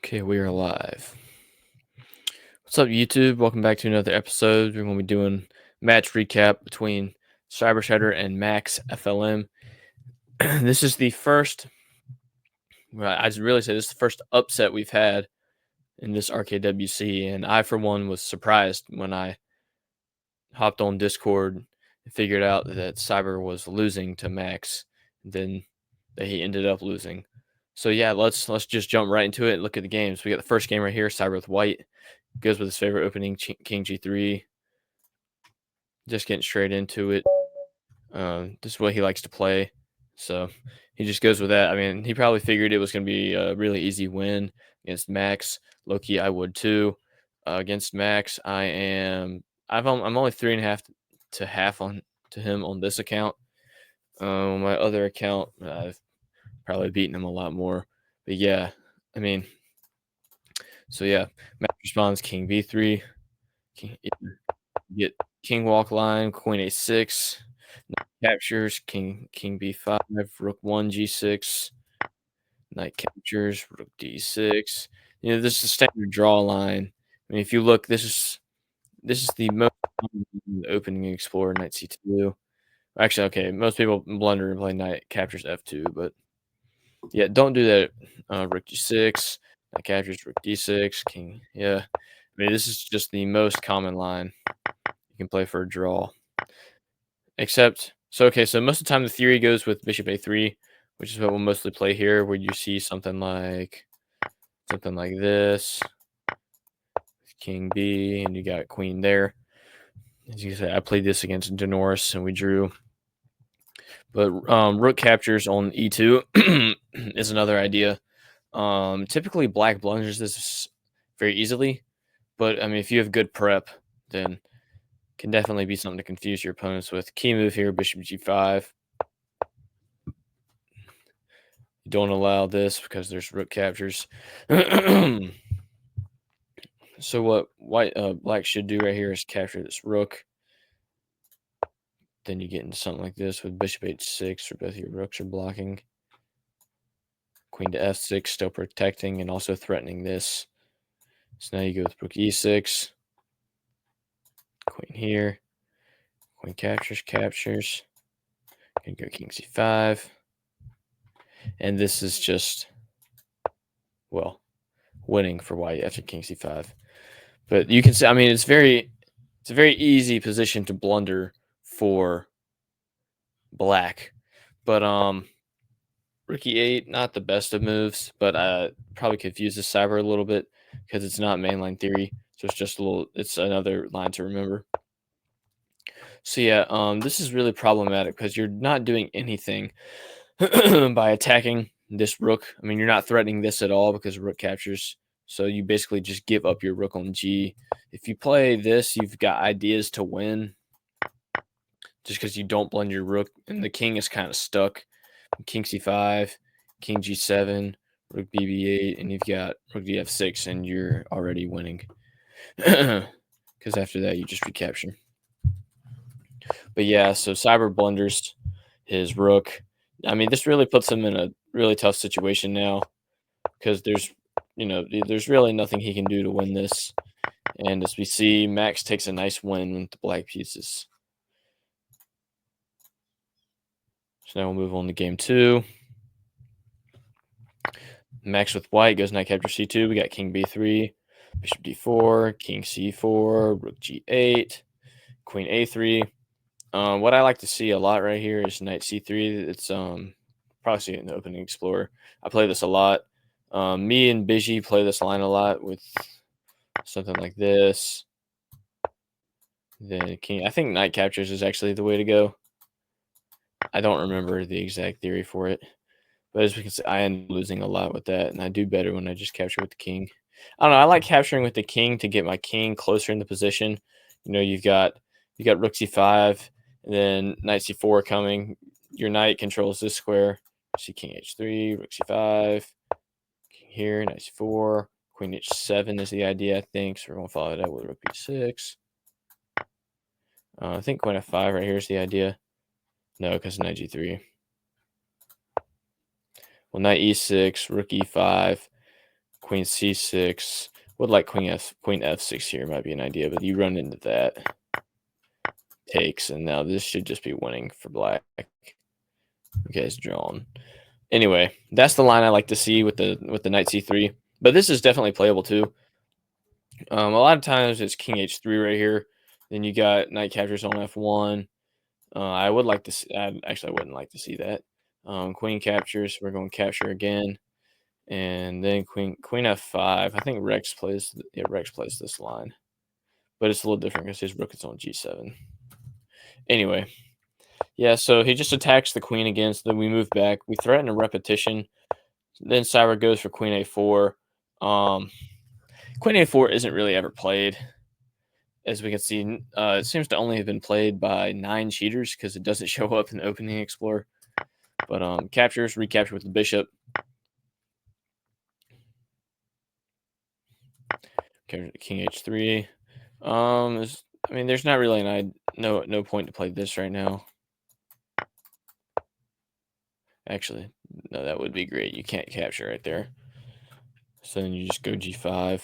Okay, we are live. What's up, YouTube? Welcome back to another episode. We're going to be doing match recap between CyberShredder and Max FLM. This is the first, well, I'd really say this is the first upset we've had in this RKWC, and I, for one, was surprised when I hopped on Discord and figured out that Cyber was losing to Max, and then that he ended up losing. So yeah, let's just jump right into it and look at the games. We got the first game right here, Cyber with White. Goes with his favorite opening, King G3. Just getting straight into it. This is what he likes to play. So he just goes with that. I mean, he probably figured it was going to be a really easy win against Max. Loki, I would too. Against Max, I'm only 3.5 to half on to him on this account. My other account, I've probably beaten him a lot more. But yeah, I mean, so yeah, Max responds King B3. Get king walk line, queen a6, captures, king b5, rook 1 g6, knight captures, rook d6. This is a standard draw line. I mean, if you look, this is the most opening explorer, knight c2. Actually, okay, most people blunder and play knight captures f2, but yeah, don't do that. Rook g6, knight captures, rook d6, king. Yeah, I mean, this is just the most common line you can play for a draw. Except, so most of the time the theory goes with bishop a3, which is what we'll mostly play here, where you see something like this, king b, and you got queen there. As you can say, I played this against Denoris and we drew. But rook captures on e2 is another idea. Typically black blunders this very easily, but I mean, if you have good prep, then can definitely be something to confuse your opponents with. Key move here, bishop g5. You don't allow this because there's rook captures. So what black should do right here is capture this rook. Then you get into something like this with bishop h6, where both your rooks are blocking. Queen to f6, still protecting and also threatening this. So now you go with rook e6. Queen here. Queen captures. You go king c5. And this is just, well, winning for white after king c5. But you can see, I mean, it's a very easy position to blunder for black. But rook e8, not the best of moves, but probably confuses Cyber a little bit because it's not mainline theory. So it's another line to remember. So yeah, this is really problematic because you're not doing anything by attacking this rook. I mean, you're not threatening this at all because rook captures. So you basically just give up your rook on g. If you play this, you've got ideas to win just because you don't blunder your rook, and the king is kind of stuck. King c5, king g7, rook bb8, and you've got rook df6, and you're already winning. Because after that, you just recapture. But yeah, so Cyber blunders his rook. I mean, this really puts him in a really tough situation now because there's really nothing he can do to win this. And as we see, Max takes a nice win with the black pieces. So now we'll move on to game 2. Max with white goes knight capture c2. We got king b3, bishop d4, king c4, rook g8, queen a3. What I like to see a lot right here is knight c3. It's probably see it in the opening explorer. I play this a lot. Me and Biji play this line a lot with something like this. Then king. I think knight captures is actually the way to go. I don't remember the exact theory for it, but as we can see, I end up losing a lot with that, and I do better when I just capture with the king. I don't know. I like capturing with the king to get my king closer in the position. You've got rook c5, and then knight c4 coming. Your knight controls this square. See king h3, rook c5, king here, knight c4, queen h7 is the idea, I think. So we're going to follow that with rook b6. I think queen f5 right here is the idea. No, because knight g3. Well, knight e6, rook e5, queen c6. Would like queen f6 here might be an idea, but you run into that. Takes, and now this should just be winning for black. Okay, it's drawn. Anyway, that's the line I like to see with the knight c3. But this is definitely playable too. A lot of times it's king h3 right here. Then you got knight captures on f1. I would like to see, actually, I wouldn't like to see that. Queen captures. We're going to capture again, and then queen f5. I think Rex plays. Yeah, Rex plays this line, but it's a little different because his rook is on g7. Anyway, yeah. So he just attacks the queen again. So then we move back. We threaten a repetition. Then Cyber goes for queen a4. Queen a4 isn't really ever played. As we can see, it seems to only have been played by 9 cheaters because it doesn't show up in the opening explorer. But captures, recapture with the bishop. King h3. I mean, there's not really no point to play this right now. Actually, no, that would be great. You can't capture right there. So then you just go g5.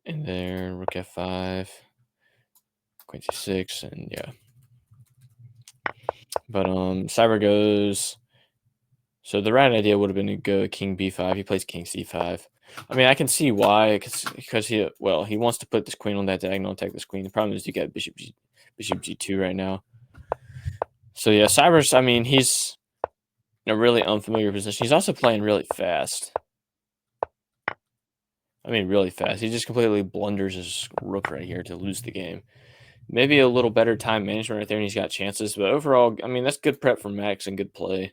And then rook f5. Queen c6, and yeah. But Cyber goes. So the right idea would have been to go king b5. He plays king c5. I mean, I can see why, because he wants to put this queen on that diagonal, attack this queen. The problem is you got bishop g2 right now. So yeah, Cyber's. I mean, he's in a really unfamiliar position. He's also playing really fast. I mean, really fast. He just completely blunders his rook right here to lose the game. Maybe a little better time management right there, and he's got chances. But overall, I mean, that's good prep for Max and good play.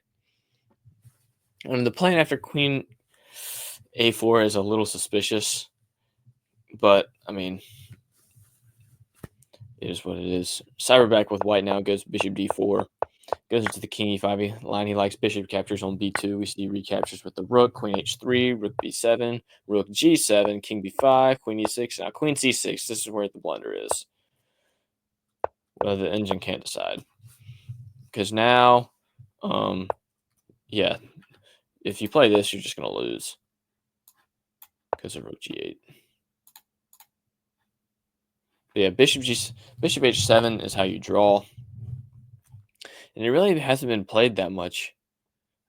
And the plan after queen a4 is a little suspicious, but I mean, it is what it is. Cyberback with white now goes bishop d4, goes into the king e5 line. He likes bishop captures on b2. We see recaptures with the rook, queen h3, rook b7, rook g7, king b5, queen e6. Now queen c6. This is where the blunder is. Well, the engine can't decide because now, yeah, if you play this, you're just gonna lose because of rook g8. But yeah, bishop h7 is how you draw, and it really hasn't been played that much.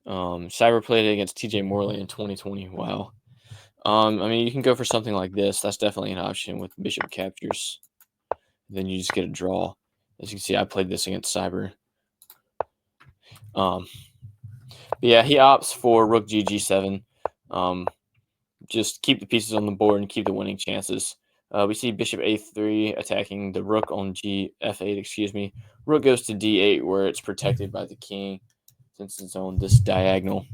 Cyber played it against TJ Morley in 2020. Wow. I mean, you can go for something like this. That's definitely an option with bishop captures. Then you just get a draw. As you can see, I played this against Cyber. But yeah, he opts for rook g7. Just keep the pieces on the board and keep the winning chances. We see bishop a3 attacking the rook on f8. Excuse me. Rook goes to d8 where it's protected by the king since it's on this diagonal.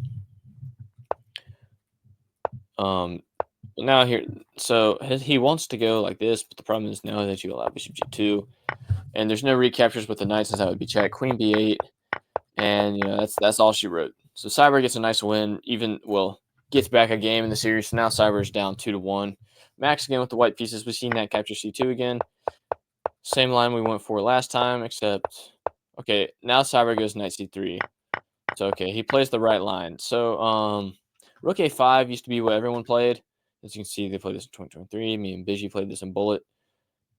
Now here, so he wants to go like this, but the problem is now that you allow bishop g2, and there's no recaptures with the knight since that would be check. Queen b8, and that's all she wrote. So Cyber gets a nice win, gets back a game in the series. So now Cyber is down 2-1. Max again with the white pieces. We've seen that capture c2 again. Same line we went for last time, except okay. Now Cyber goes knight c3. So okay, he plays the right line. So rook a5 used to be what everyone played. As you can see, they played this in 2023. Me and Bigi played this in Bullet.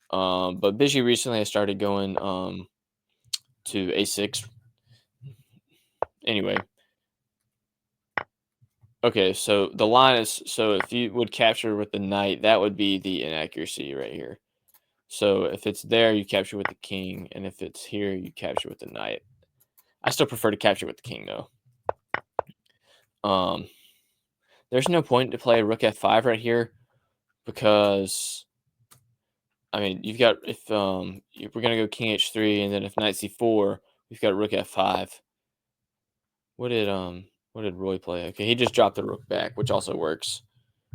But Bigi recently has started going to a6. Anyway. Okay, so the line is, so if you would capture with the knight, that would be the inaccuracy right here. So if it's there, you capture with the king, and if it's here, you capture with the knight. I still prefer to capture with the king, though. There's no point to play rook f5 right here because, I mean, you've got, if we're gonna go king h3, and then if knight c4, we've got rook f5. What did Roy play? Okay, he just dropped the rook back, which also works.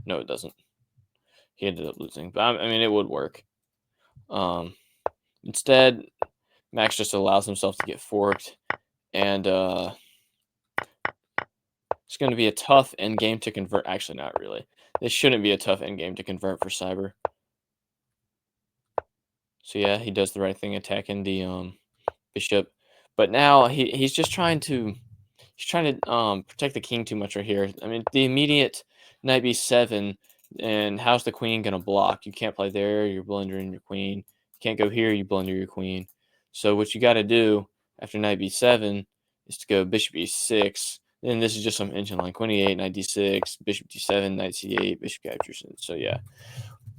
No, it doesn't. He ended up losing, but I mean, it would work. Instead, Max just allows himself to get forked, and it's going to be a tough endgame to convert. Actually, not really. This shouldn't be a tough endgame to convert for Cyber. So yeah, he does the right thing, attacking the bishop. But now he's just trying to he's trying to protect the king too much right here. I mean, the immediate knight b7, and how's the queen gonna block? You can't play there. You're blundering your queen. You can't go here. You blunder your queen. So what you got to do after knight b7 is to go bishop e6. And this is just some engine line. Queen e8, knight d6, bishop d7, knight c8, bishop captures. So yeah.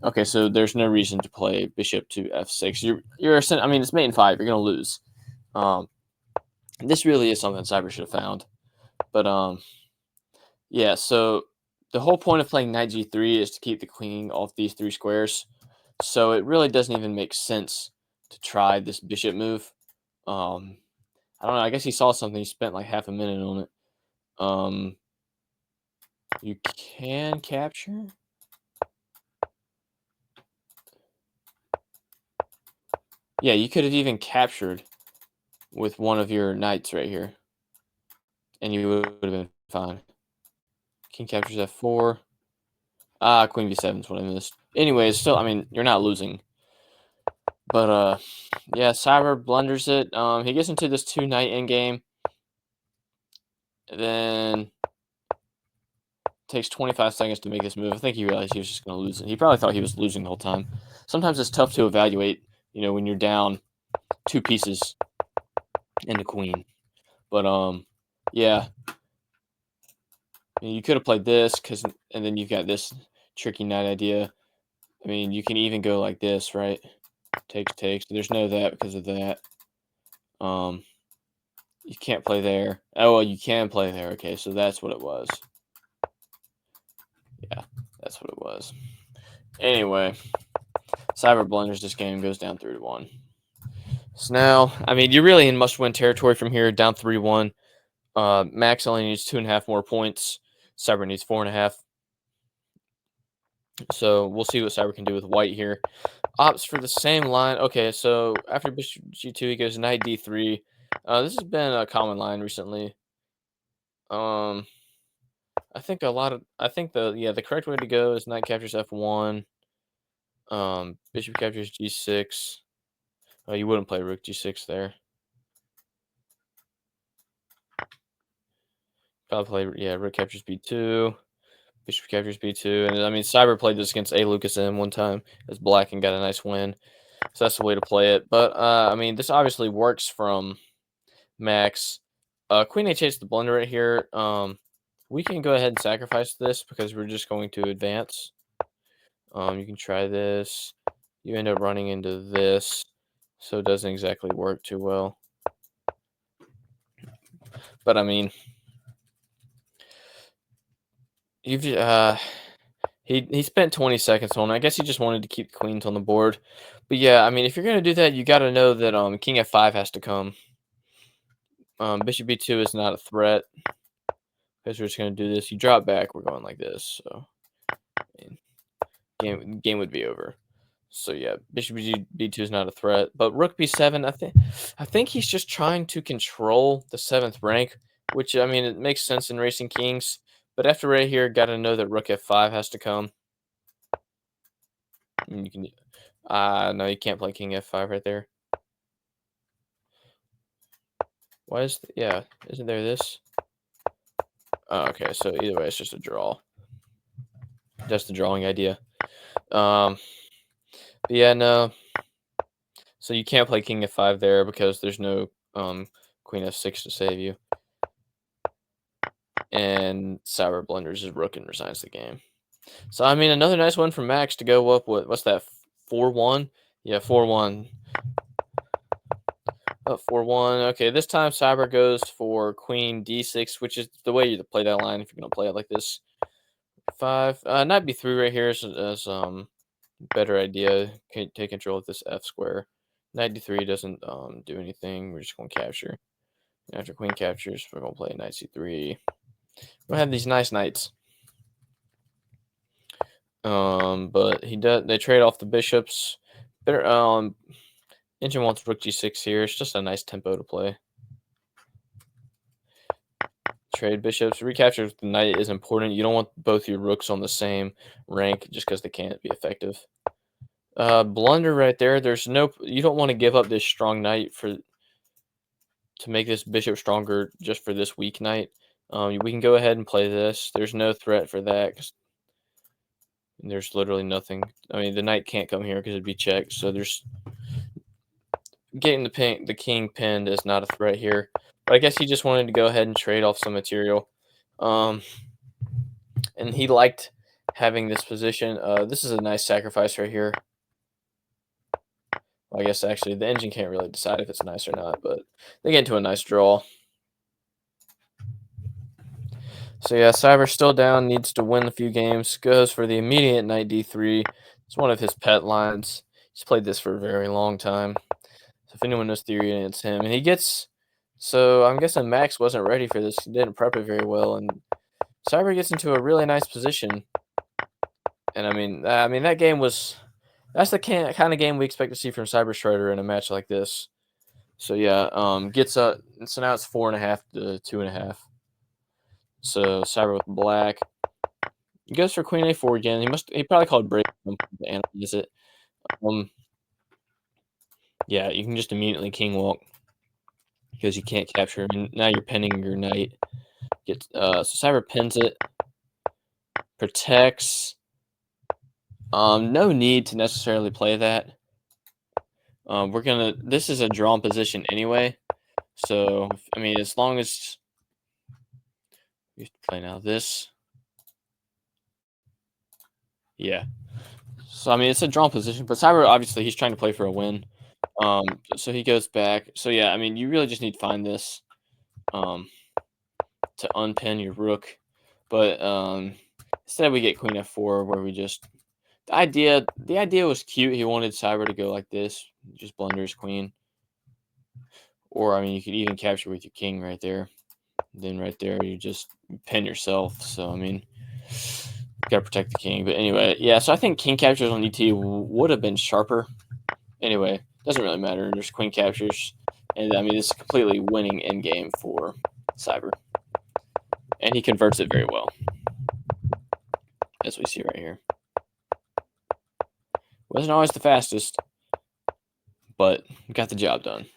Okay, so there's no reason to play bishop to f6. I mean, it's mate in 5. You're gonna lose. This really is something Cyber should have found. But yeah. So the whole point of playing knight g3 is to keep the queen off these 3 squares. So it really doesn't even make sense to try this bishop move. I don't know. I guess he saw something. He spent like half a minute on it. You can capture. Yeah, you could have even captured with one of your knights right here, and you would have been fine. King captures f4. Queen b7 is what I missed. Anyways, still, I mean, you're not losing. But yeah, Cyber blunders it. He gets into this 2-knight endgame. Then takes 25 seconds to make this move. I think he realized he was just going to lose it. He probably thought he was losing the whole time. Sometimes it's tough to evaluate, when you're down 2 pieces and the queen. But yeah, you could have played this and then you've got this tricky knight idea. I mean, you can even go like this, right? Takes. There's no that because of that. You can't play there. Oh, well, you can play there. Okay, so that's what it was. Yeah, that's what it was. Anyway, Cyber blunders this game, goes down 3-1. So now, I mean, you're really in must-win territory from here, down 3-1. Max only needs 2.5 more points. Cyber needs 4.5. So we'll see what Cyber can do with white here. Opts for the same line. Okay, so after bishop g2, he goes knight d3. This has been a common line recently. I think the correct way to go is knight captures f1. Bishop captures g6. Oh, you wouldn't play rook g6 there. Probably play, rook captures b2. Bishop captures b2. And I mean, Cyber played this against A. Lucas M one time as black and got a nice win. So that's the way to play it. But I mean, this obviously works from Max. Queen h8 is the blunder right here. We can go ahead and sacrifice this because we're just going to advance. You can try this. You end up running into this, so it doesn't exactly work too well. But I mean, you've he spent 20 seconds on it. I guess he just wanted to keep the queens on the board. But yeah, I mean, if you're gonna do that, you got to know that king f5 has to come. Bishop b2 is not a threat because we're just gonna do this. You drop back, we're going like this. So I mean, game would be over. So yeah, bishop b2 is not a threat, but rook b7. I think he's just trying to control the 7th rank, which I mean it makes sense in Racing Kings. But after right here, got to know that rook f5 has to come. And you can, no, you can't play king f5 right there. Why isn't there this? Oh, okay, so either way, it's just a draw. That's the drawing idea. But yeah, no. So you can't play king f5 there because there's no queen f6 to save you. And Cyber blunders his rook and resigns the game. So I mean, another nice one from Max to go up with. What's that? 4-1. Yeah, 4-1. 4-1. Okay, this time Cyber goes for queen d6, which is the way you play that line if you're gonna play it like this. 5. Knight b3 right here is better idea. Can take control of this f square. Knight d3 doesn't do anything. We're just gonna capture. And after queen captures, we're gonna play knight c3. We'll have these nice knights. But they trade off the bishops. Better engine wants rook g6 here. It's just a nice tempo to play. Trade bishops. Recapture with the knight is important. You don't want both your rooks on the same rank just because they can't be effective. Blunder right there. You don't want to give up this strong knight to make this bishop stronger just for this weak knight, we can go ahead and play this. There's no threat for that 'cause there's literally nothing. I mean, the knight can't come here because it'd be checked. So there's getting the king pinned is not a threat here. But I guess he just wanted to go ahead and trade off some material. And he liked having this position. This is a nice sacrifice right here. Well, I guess actually the engine can't really decide if it's nice or not, but they get into a nice draw. So yeah, Cyber still down, needs to win a few games. Goes for the immediate knight d3. It's one of his pet lines. He's played this for a very long time. So if anyone knows theory, it's him. And he gets. So I'm guessing Max wasn't ready for this. He didn't prep it very well, and Cyber gets into a really nice position. And I mean that game was. That's the kind of game we expect to see from CyberShredder in a match like this. So yeah, gets up. So now it's 4.5 to 2.5. So Cyber with black. He goes for queen a4 again. He probably called break to analyze it. Yeah, you can just immediately king walk because you can't capture him. And now you're pinning your knight. So Cyber pins it, protects. No need to necessarily play that. This is a drawn position anyway. So I mean, as long as you play now this. Yeah. So I mean, it's a drawn position, but Cyber obviously he's trying to play for a win. So he goes back. So yeah, I mean, you really just need to find this, to unpin your rook, but instead we get queen f4, where we just the idea was cute. He wanted Cyber to go like this, just blunder his queen, or I mean, you could even capture with your king right there. Then right there, you just pin yourself. So I mean, you gotta protect the king. But anyway, yeah. So I think king captures on ET would have been sharper. Anyway, doesn't really matter. There's queen captures, and I mean, it's a completely winning endgame for Cyber, and he converts it very well, as we see right here. Wasn't always the fastest, but got the job done.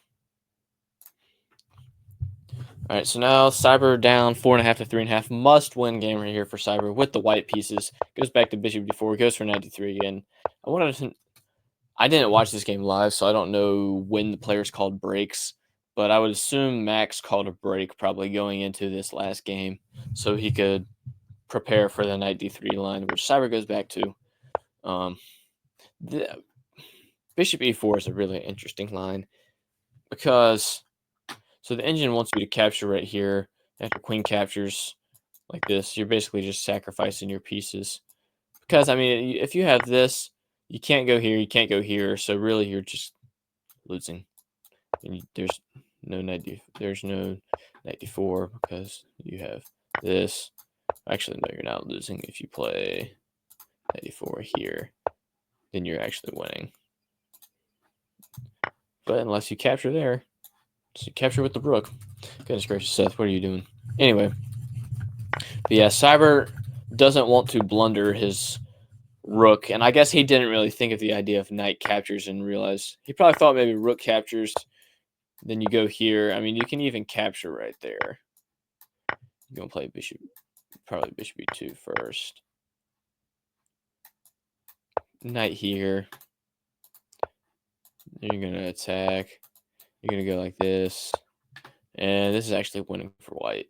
All right, so now Cyber down 4.5 to 3.5. Must win game right here for Cyber with the white pieces. Goes back to bishop d4. Goes for 93 again. I didn't watch this game live, so I don't know when the players called breaks, but I would assume Max called a break probably going into this last game, so he could prepare for the knight d3 line, which Cyber goes back to. The bishop e4 is a really interesting line because the engine wants you to capture right here. After queen captures like this, you're basically just sacrificing your pieces. Because I mean, if you have this, you can't go here, you can't go here, so really you're just losing. And there's no knight d4 because you have this. Actually, no, you're not losing if you play knight d4 here. Then you're actually winning. But unless you capture there, so you capture with the rook. Goodness gracious, Seth, what are you doing? Anyway, but yeah, Cyber doesn't want to blunder his rook, and I guess he didn't really think of the idea of knight captures and realize he probably thought maybe rook captures, then you go here. I mean, you can even capture right there. You're gonna play bishop, probably bishop e2 first. Knight here. You're gonna attack. You're gonna go like this, and this is actually winning for white.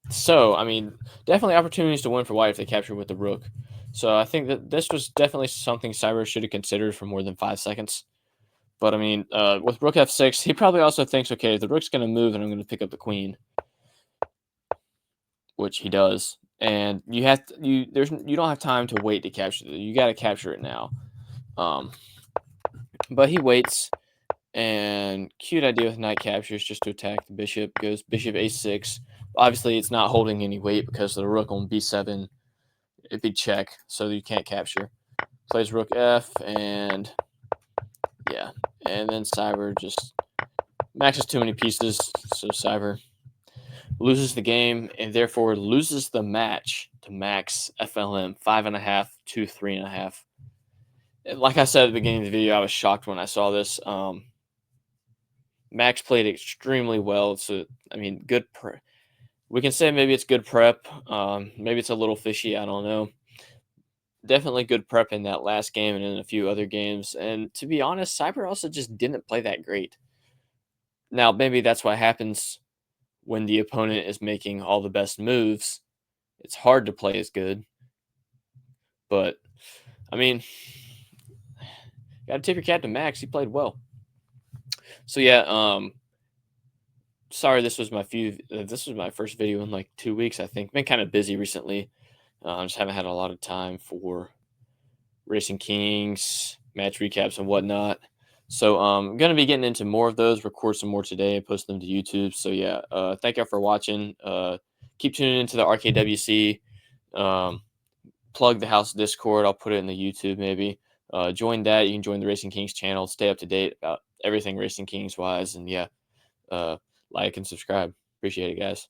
So I mean, definitely opportunities to win for white if they capture with the rook. So I think that this was definitely something Cyber should have considered for more than 5 seconds. But I mean, with rook f6, he probably also thinks, okay, the rook's going to move and I'm going to pick up the queen, which he does. And you don't have time to wait to capture it. You got to capture it now. But he waits, and cute idea with knight captures just to attack the bishop. Goes bishop a6. Obviously, it's not holding any weight because the rook on b7, it'd be check, so you can't capture. Plays rook f, and yeah, and then Cyber just maxes too many pieces, so Cyber loses the game and therefore loses the match to Max FLM 5.5 to 3.5. Like I said at the beginning of the video, I was shocked when I saw this. Max played extremely well. So I mean, good. We can say maybe it's good prep. Maybe it's a little fishy. I don't know. Definitely good prep in that last game and in a few other games. And to be honest, Cyber also just didn't play that great. Now, maybe that's what happens when the opponent is making all the best moves. It's hard to play as good. But, I mean, got to tip your cap to Max. He played well. So, yeah, sorry this was my first video in like 2 weeks, I think. Been kind of busy recently. Just haven't had a lot of time for Racing Kings, match recaps, and whatnot. So I'm gonna be getting into more of those, record some more today, and post them to YouTube. So yeah, thank y'all for watching. Keep tuning into the RKWC. Um, plug the house Discord. I'll put it in the YouTube maybe. Join that. You can join the Racing Kings channel. Stay up to date about everything Racing Kings wise. And yeah, like and subscribe. Appreciate it, guys.